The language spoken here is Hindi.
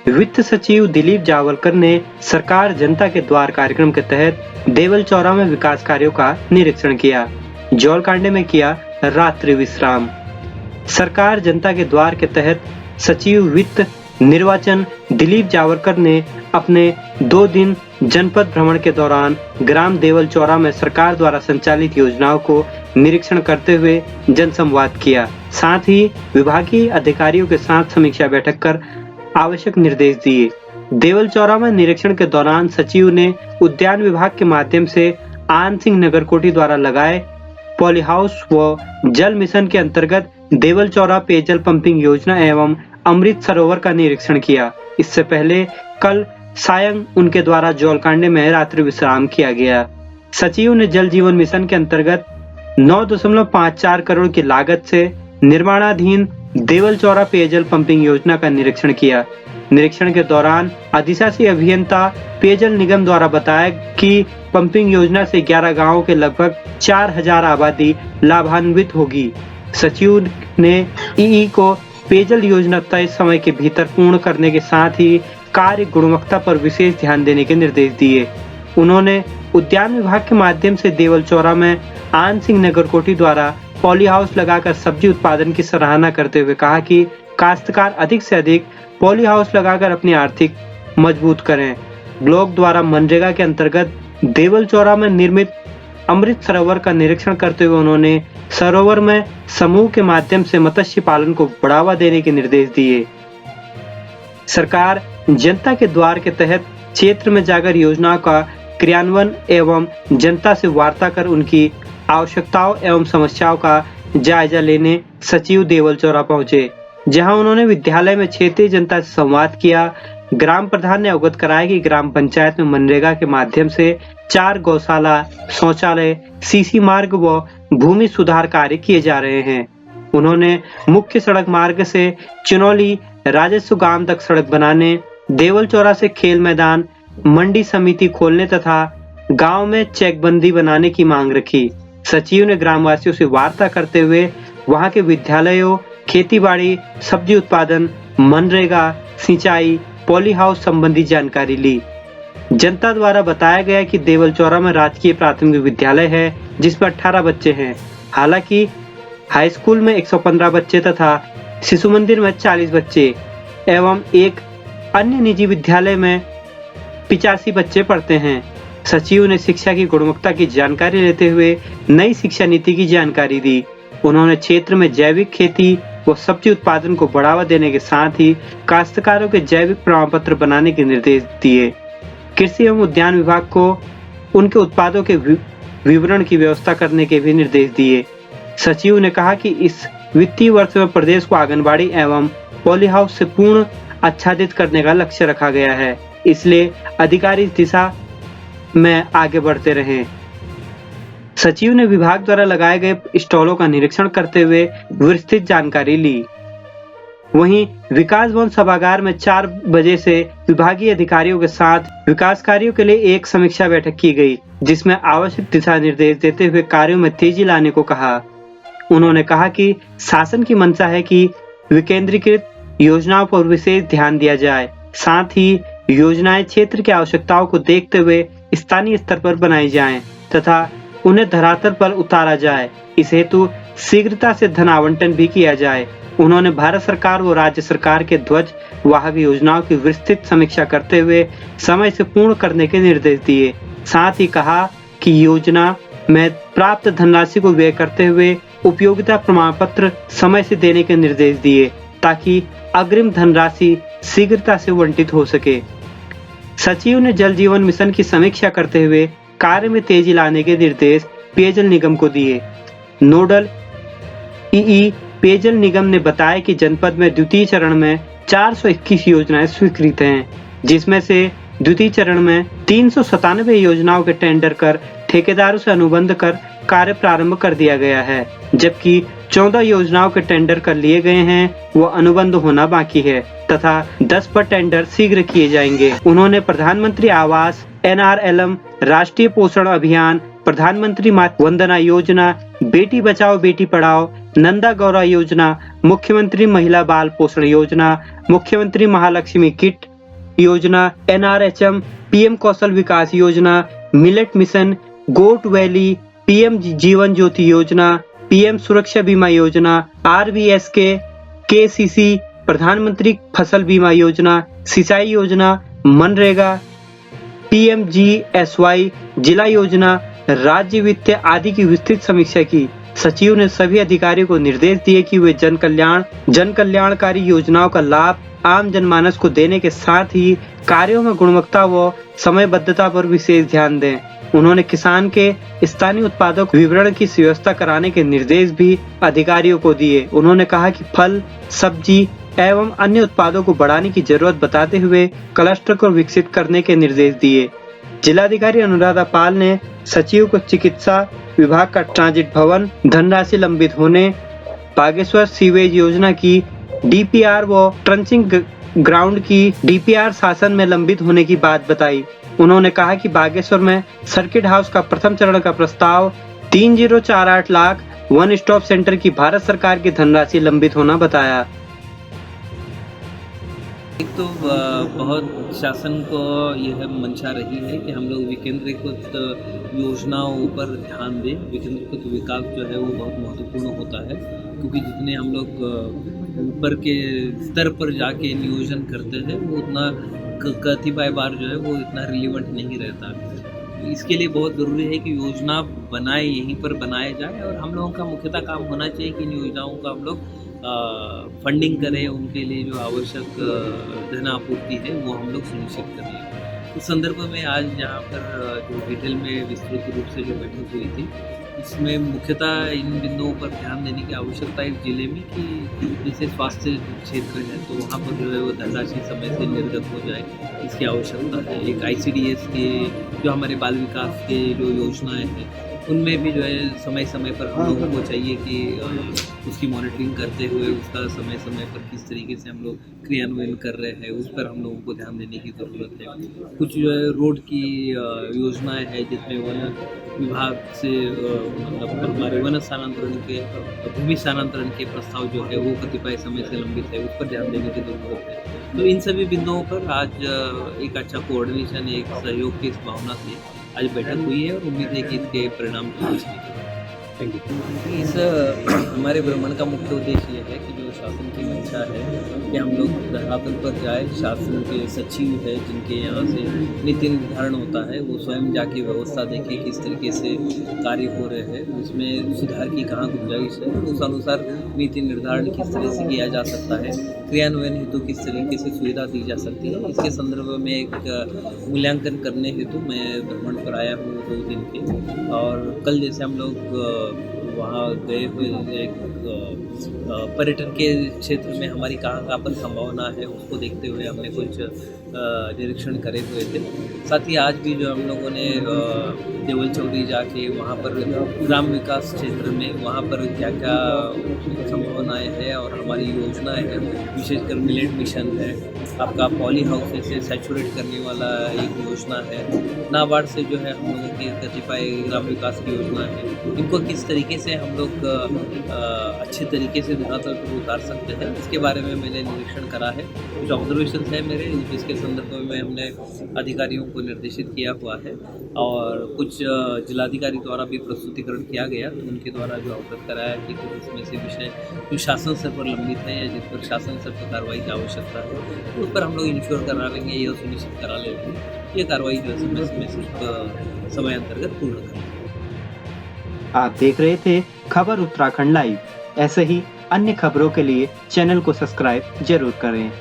वित्त सचिव दिलीप जावलकर ने सरकार जनता के द्वार कार्यक्रम के तहत देवल चौरा में विकास कार्यों का निरीक्षण किया। जौलकांडे में किया रात्रि विश्राम। सरकार जनता के द्वार के तहत सचिव वित्त निर्वाचन दिलीप जावलकर ने अपने 2 दिन जनपद भ्रमण के दौरान ग्राम देवल चौरा में सरकार द्वारा संचालित योजनाओं को निरीक्षण करते हुए जनसंवाद किया। साथ ही विभागीय अधिकारियों के साथ समीक्षा बैठक कर आवश्यक निर्देश दिए। देवल चौरा में निरीक्षण के दौरान सचिव ने उद्यान विभाग के माध्यम से आन सिंह नगरकोटी द्वारा लगाए पॉली हाउस व जल मिशन के अंतर्गत देवल चौरा पेयजल पंपिंग योजना एवं अमृत सरोवर का निरीक्षण किया। इससे पहले कल सायं उनके द्वारा जौलकांडे में रात्रि विश्राम किया गया। सचिव ने जल जीवन मिशन के अंतर्गत 9.54 करोड़ की लागत से निर्माणाधीन देवल चौरा पेयजल पंपिंग योजना का निरीक्षण किया। निरीक्षण के दौरान अधिशासी अभियंता पेयजल निगम द्वारा बताया कि पंपिंग योजना से 11 गांवों के लगभग 4000 आबादी लाभान्वित होगी। सचिव ने ईई को पेयजल योजना तय समय के भीतर पूर्ण करने के साथ ही कार्य गुणवत्ता पर विशेष ध्यान देने के निर्देश दिए। उन्होंने उद्यान विभाग के माध्यम से देवल चौरा में आन सिंह नगरकोटी द्वारा पॉली हाउस लगाकर सब्जी उत्पादन की सराहना करते हुए कहा कि काश्तकार अधिक से अधिक पॉली हाउस लगाकर अपनी आर्थिक मजबूत करें। ब्लॉक द्वारा मनरेगा के अंतर्गत देवल चौरा में निर्मित अमृत सरोवर का निरीक्षण करते हुए उन्होंने सरोवर में समूह के माध्यम से मत्स्य पालन को बढ़ावा देने के निर्देश दिए। सरकार जनता के द्वार के तहत क्षेत्र में जाकर योजनाओं का क्रियान्वयन एवं जनता से वार्ता कर उनकी आवश्यकताओं एवं समस्याओं का जायजा लेने सचिव देवल चौरा पहुंचे, जहां उन्होंने विद्यालय में क्षेत्रीय जनता से संवाद किया। ग्राम प्रधान ने अवगत कराया कि ग्राम पंचायत में मनरेगा के माध्यम से 4 गौशाला, शौचालय, सीसी मार्ग व भूमि सुधार कार्य किए जा रहे हैं। उन्होंने मुख्य सड़क मार्ग से चिनौली राजस्व गांव तक सड़क बनाने, देवल चौरा से खेल मैदान, मंडी समिति खोलने तथा गांव में चेकबंदी बनाने की मांग रखी। सचिव ने ग्रामवासियों से वार्ता करते हुए वहां के विद्यालयों, खेतीबाड़ी, सब्जी उत्पादन, मनरेगा, सिंचाई, पॉली हाउस संबंधी जानकारी ली। जनता द्वारा बताया गया कि देवल चौरा में राजकीय प्राथमिक विद्यालय है जिसमें 18 बच्चे हैं। हालांकि हाई स्कूल में 115 बच्चे तथा शिशु मंदिर में 40 बच्चे एवं एक अन्य निजी विद्यालय में 85 बच्चे पढ़ते हैं। सचिव ने शिक्षा की गुणवत्ता की जानकारी लेते हुए नई शिक्षा नीति की जानकारी दी। उन्होंने क्षेत्र में जैविक खेती व सब्जी उत्पादन को बढ़ावा देने के साथ ही काश्तकारों के जैविक प्रमाण पत्र बनाने के निर्देश दिए। कृषि एवं उद्यान विभाग को उनके उत्पादों के विवरण की व्यवस्था करने के भी निर्देश दिए। सचिव ने कहा कि इस वित्तीय वर्ष में प्रदेश को आंगनबाड़ी एवं पॉली हाउस से पूर्ण आच्छादित करने का लक्ष्य रखा गया है, इसलिए अधिकारी इस दिशा में आगे बढ़ते रहें। सचिव ने विभाग द्वारा लगाए गए स्टॉलों का निरीक्षण करते हुए विस्तृत जानकारी ली। वहीं विकास भवन सभागार में 4 बजे से विभागीय अधिकारियों के साथ विकास कार्यों के लिए एक समीक्षा बैठक की गई, जिसमें आवश्यक दिशा निर्देश देते हुए कार्यों में तेजी लाने को कहा। उन्होंने कहा कि शासन की मंशा है कि विकेंद्रीकृत योजनाओं पर विशेष ध्यान दिया जाए, साथ ही योजनाएं क्षेत्र की आवश्यकताओं को देखते हुए स्थानीय स्तर पर बनाई जाएं तथा उन्हें धरातल पर उतारा जाए। इस हेतु शीघ्रता से धन आवंटन भी किया जाए। उन्होंने भारत सरकार व राज्य सरकार के ध्वज वाहक योजनाओं की विस्तृत समीक्षा करते हुए समय से पूर्ण करने के निर्देश दिए। साथ ही कहा कि योजना में प्राप्त धनराशि को व्यय करते हुए उपयोगिता प्रमाण पत्र समय से देने के निर्देश दिए, ताकि अग्रिम धनराशि शीघ्रता से आवंटित हो सके। सचिव ने जल जीवन मिशन की समीक्षा करते हुए कार्य में तेजी लाने के निर्देश पेयजल निगम को दिए। नोडल ईई पेयजल निगम ने बताया कि जनपद में द्वितीय चरण में 421 योजनाएं स्वीकृत हैं, जिसमें से द्वितीय चरण में 397 योजनाओं के टेंडर कर ठेकेदारों से अनुबंध कर कार्य प्रारंभ कर दिया गया है, जबकि 14 योजनाओं के टेंडर कर लिए गए हैं, वो अनुबंध होना बाकी है तथा 10 पर टेंडर शीघ्र किए जाएंगे। उन्होंने प्रधानमंत्री आवास, NRLM, राष्ट्रीय पोषण अभियान, प्रधानमंत्री मातृ वंदना योजना, बेटी बचाओ बेटी पढ़ाओ, नंदा गौरा योजना, मुख्यमंत्री महिला बाल पोषण योजना, मुख्यमंत्री महालक्ष्मी किट, योजना, NRHM, PM कौशल विकास योजना, मिलेट मिशन, गोट वैली, PM जीवन ज्योति योजना, PM सुरक्षा बीमा योजना, RBSK, KCC, प्रधानमंत्री फसल बीमा योजना, सिंचाई योजना, मनरेगा, PMGSY, जिला योजना, राज्य वित्त आदि की विस्तृत समीक्षा की। सचिव ने सभी अधिकारियों को निर्देश दिए कि वे जन कल्याणकारी योजनाओं का लाभ आम जनमानस को देने के साथ ही कार्यों में गुणवत्ता व समयबद्धता पर विशेष ध्यान दें। उन्होंने किसान के स्थानीय उत्पादों के विपणन की व्यवस्था कराने के निर्देश भी अधिकारियों को दिए। उन्होंने कहा कि फल, सब्जी एवं अन्य उत्पादों को बढ़ाने की जरूरत बताते हुए क्लस्टर को विकसित करने के निर्देश दिए। जिलाधिकारी अनुराधा पाल ने सचिव को चिकित्सा विभाग का ट्रांजिट भवन धनराशि लंबित होने, बागेश्वर सीवेज योजना की DPR व ट्रंचिंग ग्राउंड की DPR शासन में लंबित होने की बात बताई। उन्होंने कहा कि बागेश्वर में सर्किट हाउस का प्रथम चरण का प्रस्ताव 3048 लाख वन स्टॉप सेंटर की भारत सरकार की धनराशि लंबित होना बताया। एक तो बहुत शासन को यह मंशा रही है कि हम लोग विकेंद्रीकृत योजनाओं पर ध्यान दें। विकेंद्रीकृत विकास जो है वो बहुत महत्वपूर्ण होता है, क्योंकि जितने हम लोग ऊपर के स्तर पर जाके नियोजन करते हैं वो उतना कतिपय बार जो है वो इतना रिलेवेंट नहीं रहता। इसके लिए बहुत ज़रूरी है कि योजना बनाए, यहीं पर बनाया जाए, और हम लोगों का मुख्यतः काम होना चाहिए कि इन योजनाओं का हम लोग फंडिंग करें, उनके लिए जो आवश्यक धन आपूर्ति है वो हम लोग सुनिश्चित करें। उस संदर्भ में आज यहाँ पर जो डिटेल में विस्तृत रूप से जो बैठक हुई थी, इसमें मुख्यतः इन बिंदुओं पर ध्यान देने की आवश्यकता है जिले में कि जैसे स्वास्थ्य क्षेत्र है तो वहाँ पर जो है वो धनराशि समय से निर्गत हो जाए, इसकी आवश्यकता है। एक ICDS के जो हमारे बाल विकास के जो योजनाएं हैं उनमें भी जो है समय समय पर हम लोगों को चाहिए कि उसकी मॉनिटरिंग करते हुए उसका समय समय पर किस तरीके से हम लोग क्रियान्वयन कर रहे हैं उस पर हम लोगों को ध्यान देने की ज़रूरत है। कुछ जो है रोड की योजनाएं हैं जिसमें वन विभाग से मतलब हमारे वन स्थानांतरण के भूमि स्थानांतरण के प्रस्ताव जो है वो कतिपय समय से लंबित है, उस पर ध्यान देने की ज़रूरत है। तो इन सभी बिंदुओं पर आज एक अच्छा कोऑर्डिनेशन, एक सहयोग की इस भावना से आज बैठक हुई है और उम्मीद है कि इसके परिणाम थैंक यू। इस हमारे भ्रमण का मुख्य उद्देश्य यह है कि जो शासन की मंशा है कि हम लोग धरातल पर जाए, शासन के सचिव है जिनके यहाँ से नीति निर्धारण होता है वो स्वयं जाके व्यवस्था देखें किस तरीके से कार्य हो रहे हैं, उसमें सुधार की कहाँ गुंजाइश है, उस अनुसार नीति निर्धारण किस तरह से किया जा सकता है, क्रियान्वयन हेतु किस तरीके से सुविधा दी जा सकती है। इसके संदर्भ में एक मूल्यांकन करने हेतु मैं भ्रमण पर आया हूँ 2 दिन के, और कल जैसे हम लोग वहाँ गए हुए एक पर्यटन के क्षेत्र में हमारी कहाँ पर संभावना है उसको देखते हुए हमने कुछ निरीक्षण करे हुए थे। साथ ही आज भी जो हम लोगों ने देवल चौरी जाके वहाँ पर ग्राम विकास क्षेत्र में वहाँ पर क्या क्या संभावनाएं हैं और हमारी योजनाएं हैं, विशेषकर मिलेट मिशन है, आपका पॉली हाउस से सैचुरेट करने वाला एक योजना है, नाबार्ड से जो है हम लोगों की कतिपय ग्राम विकास की योजना है, इनको किस तरीके से हम लोग अच्छे तरीके से धरातल पर उतार सकते हैं इसके बारे में मैंने निरीक्षण करा है। कुछ ऑब्जर्वेशन है मेरे जिसके संदर्भ में हमने अधिकारियों को निर्देशित किया हुआ है और कुछ जिलाधिकारी द्वारा भी प्रस्तुतिकरण किया गया, तो उनके द्वारा जो अवगत कराया कि कुछ इसमें से विषय जो शासन स्तर पर लंबित है या जिस पर शासन स्तर पर कार्रवाई की आवश्यकता है उस पर हम लोग इंश्योर करा लेंगे या सुनिश्चित करा लेंगे ये कार्रवाई जो है समय समय अंतर्गत पूर्ण करेंगे। आप देख रहे थे खबर उत्तराखंड लाइव। ऐसे ही अन्य खबरों के लिए चैनल को सब्सक्राइब जरूर करें।